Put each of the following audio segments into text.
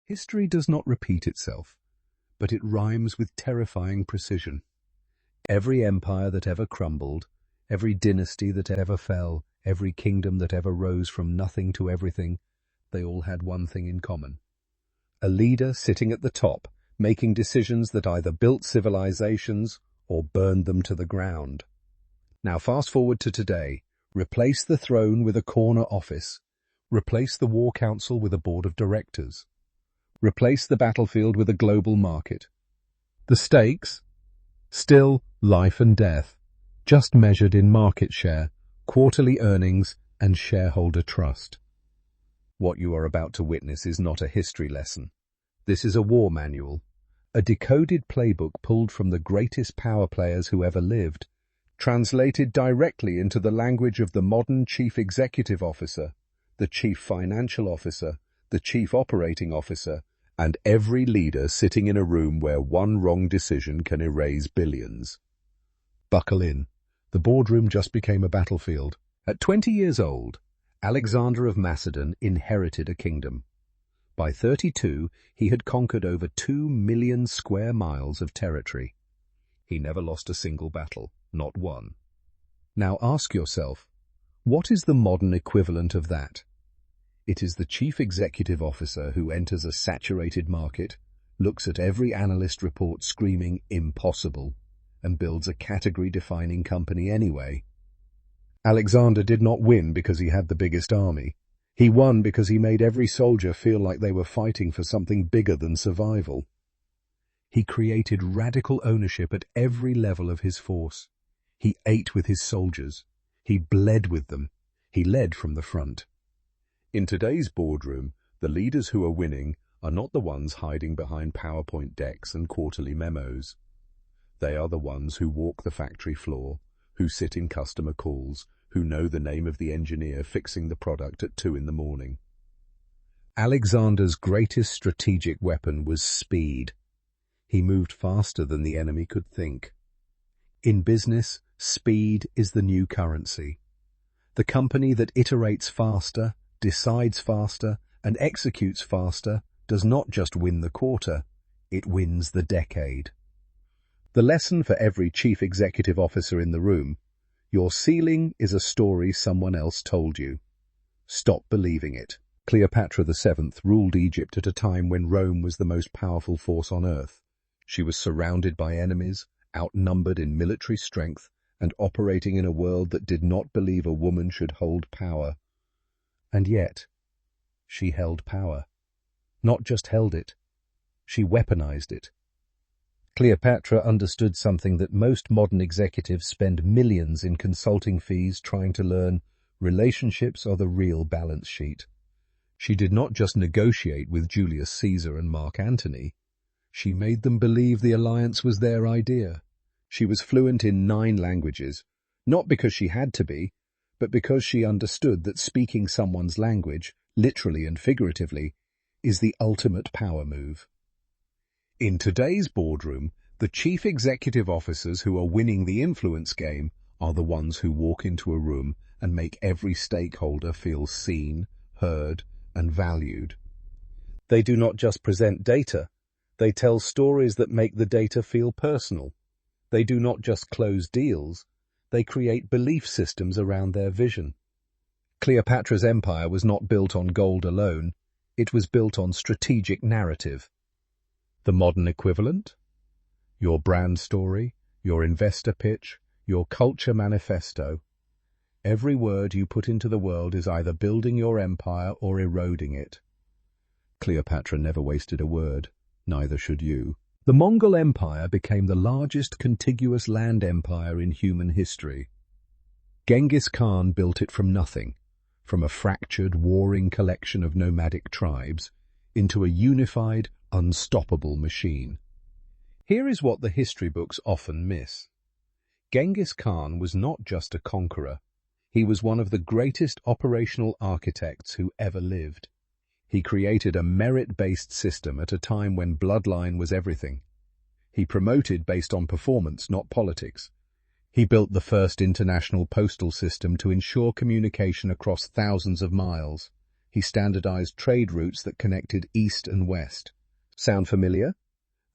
History does not repeat itself, but it rhymes with terrifying precision. Every empire that ever crumbled, every dynasty that ever fell, every kingdom that ever rose from nothing to everything, they all had one thing in common. A leader sitting at the top, making decisions that either built civilizations or burned them to the ground. Now fast forward to today. Replace the throne with a corner office. Replace the war council with a board of directors. Replace the battlefield with a global market. The stakes? Still life and death, just measured in market share, quarterly earnings, and shareholder trust. What you are about to witness is not a history lesson. This is a war manual, a decoded playbook pulled from the greatest power players who ever lived, translated directly into the language of the modern chief executive officer, the chief financial officer, the chief operating officer, and every leader sitting in a room where one wrong decision can erase billions. Buckle in. The boardroom just became a battlefield. At 20 years old, Alexander of Macedon inherited a kingdom. By 32, he had conquered over 2 million square miles of territory. He never lost a single battle, not one. Now ask yourself, what is the modern equivalent of that? It is the chief executive officer who enters a saturated market, looks at every analyst report screaming impossible, and builds a category-defining company anyway. Alexander did not win because he had the biggest army. He won because he made every soldier feel like they were fighting for something bigger than survival. He created radical ownership at every level of his force. He ate with his soldiers. He bled with them. He led from the front. In today's boardroom, the leaders who are winning are not the ones hiding behind PowerPoint decks and quarterly memos. They are the ones who walk the factory floor, who sit in customer calls, who know the name of the engineer fixing the product at 2 in the morning. Alexander's greatest strategic weapon was speed. He moved faster than the enemy could think. In business, speed is the new currency. The company that iterates faster, decides faster, and executes faster does not just win the quarter, it wins the decade. The lesson for every chief executive officer in the room: your ceiling is a story someone else told you. Stop believing it. Cleopatra VII ruled Egypt at a time when Rome was the most powerful force on earth. She was surrounded by enemies, outnumbered in military strength, and operating in a world that did not believe a woman should hold power. And yet, she held power. Not just held it, she weaponized it. Cleopatra understood something that most modern executives spend millions in consulting fees trying to learn: relationships are the real balance sheet. She did not just negotiate with Julius Caesar and Mark Antony. She made them believe the alliance was their idea. She was fluent in 9 languages, not because she had to be, but because she understood that speaking someone's language, literally and figuratively, is the ultimate power move. In today's boardroom, the chief executive officers who are winning the influence game are the ones who walk into a room and make every stakeholder feel seen, heard, and valued. They do not just present data, they tell stories that make the data feel personal. They do not just close deals, they create belief systems around their vision. Cleopatra's empire was not built on gold alone, it was built on strategic narrative. The modern equivalent? Your brand story, your investor pitch, your culture manifesto. Every word you put into the world is either building your empire or eroding it. Cleopatra never wasted a word, neither should you. The Mongol Empire became the largest contiguous land empire in human history. Genghis Khan built it from nothing, from a fractured, warring collection of nomadic tribes, into a unified, unstoppable machine. Here is what the history books often miss. Genghis Khan was not just a conqueror. He was one of the greatest operational architects who ever lived. He created a merit-based system at a time when bloodline was everything. He promoted based on performance, not politics. He built the first international postal system to ensure communication across thousands of miles. He standardized trade routes that connected East and West. Sound familiar?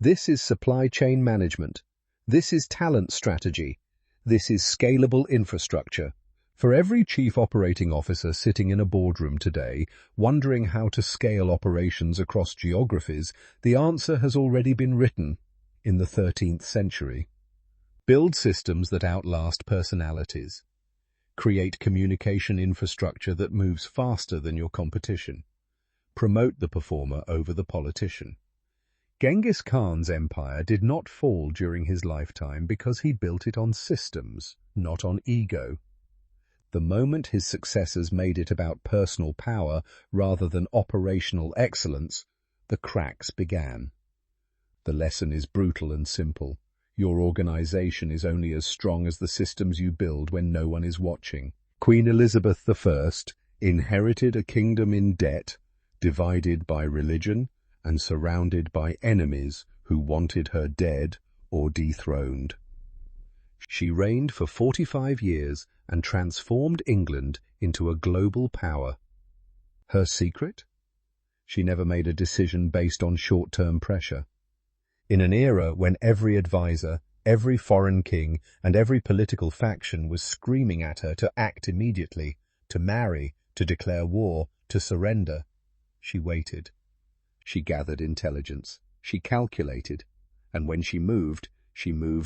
This is supply chain management. This is talent strategy. This is scalable infrastructure. For every chief operating officer sitting in a boardroom today, wondering how to scale operations across geographies, the answer has already been written in the 13th century. Build systems that outlast personalities. Create communication infrastructure that moves faster than your competition. Promote the performer over the politician. Genghis Khan's empire did not fall during his lifetime because he built it on systems, not on ego. The moment his successors made it about personal power rather than operational excellence, the cracks began. The lesson is brutal and simple. Your organization is only as strong as the systems you build when no one is watching. Queen Elizabeth I inherited a kingdom in debt, divided by religion and surrounded by enemies who wanted her dead or dethroned. She reigned for 45 years and transformed England into a global power. Her secret? She never made a decision based on short-term pressure. In an era when every advisor, every foreign king, and every political faction was screaming at her to act immediately, to marry, to declare war, to surrender, she waited. She gathered intelligence. She calculated. And when she moved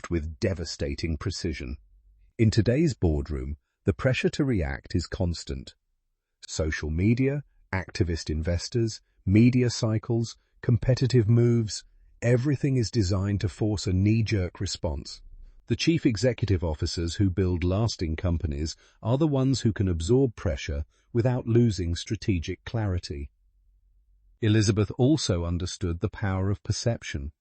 with devastating precision. In today's boardroom, the pressure to react is constant. Social media, activist investors, media cycles, competitive moves, everything is designed to force a knee-jerk response. The chief executive officers who build lasting companies are the ones who can absorb pressure without losing strategic clarity. Elizabeth also understood the power of perception.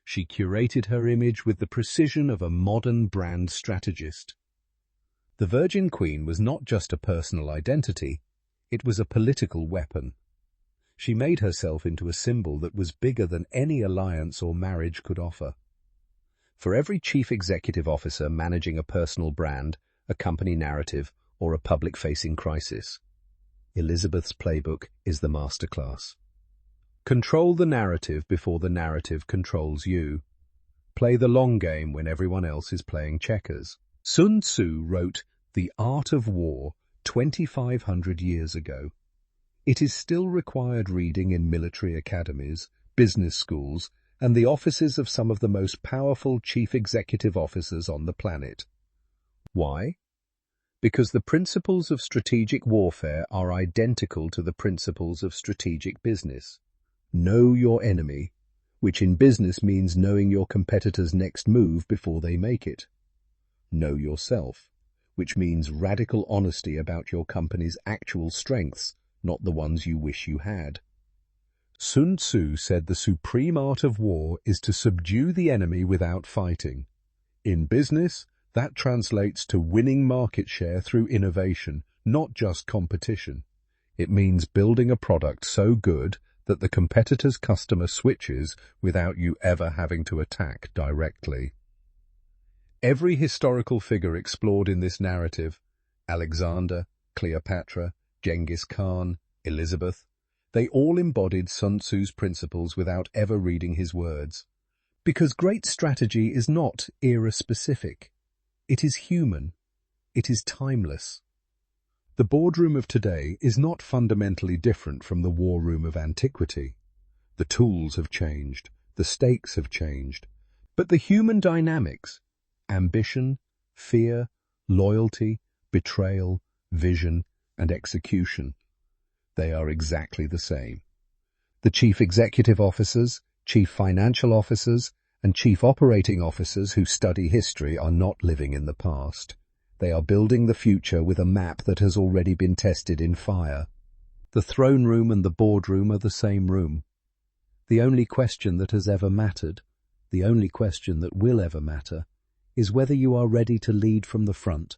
She curated her image with the precision of a modern brand strategist. The Virgin Queen was not just a personal identity, it was a political weapon. She made herself into a symbol that was bigger than any alliance or marriage could offer. For every chief executive officer managing a personal brand, a company narrative, or a public-facing crisis, Elizabeth's playbook is the masterclass. Control the narrative before the narrative controls you. Play the long game when everyone else is playing checkers. Sun Tzu wrote The Art of War 2,500 years ago. It is still required reading in military academies, business schools, and the offices of some of the most powerful chief executive officers on the planet. Why? Because the principles of strategic warfare are identical to the principles of strategic business. Know your enemy, which in business means knowing your competitor's next move before they make it. Know yourself, which means radical honesty about your company's actual strengths, not the ones you wish you had. Sun Tzu said the supreme art of war is to subdue the enemy without fighting. In business, that translates to winning market share through innovation, not just competition. It means building a product so good that the competitor's customer switches without you ever having to attack directly. Every historical figure explored in this narrative, Alexander, Cleopatra, Genghis Khan, Elizabeth, they all embodied Sun Tzu's principles without ever reading his words. Because great strategy is not era-specific. It is human. It is timeless. The boardroom of today is not fundamentally different from the war room of antiquity. The tools have changed, the stakes have changed, but the human dynamics, ambition, fear, loyalty, betrayal, vision, and execution, they are exactly the same. The chief executive officers, chief financial officers, and chief operating officers who study history are not living in the past. They are building the future with a map that has already been tested in fire. The throne room and the boardroom are the same room. The only question that has ever mattered, the only question that will ever matter, is whether you are ready to lead from the front.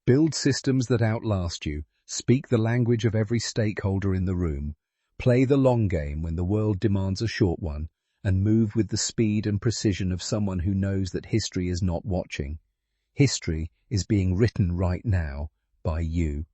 Build systems that outlast you, speak the language of every stakeholder in the room, play the long game when the world demands a short one, and move with the speed and precision of someone who knows that history is not watching. History is being written right now by you.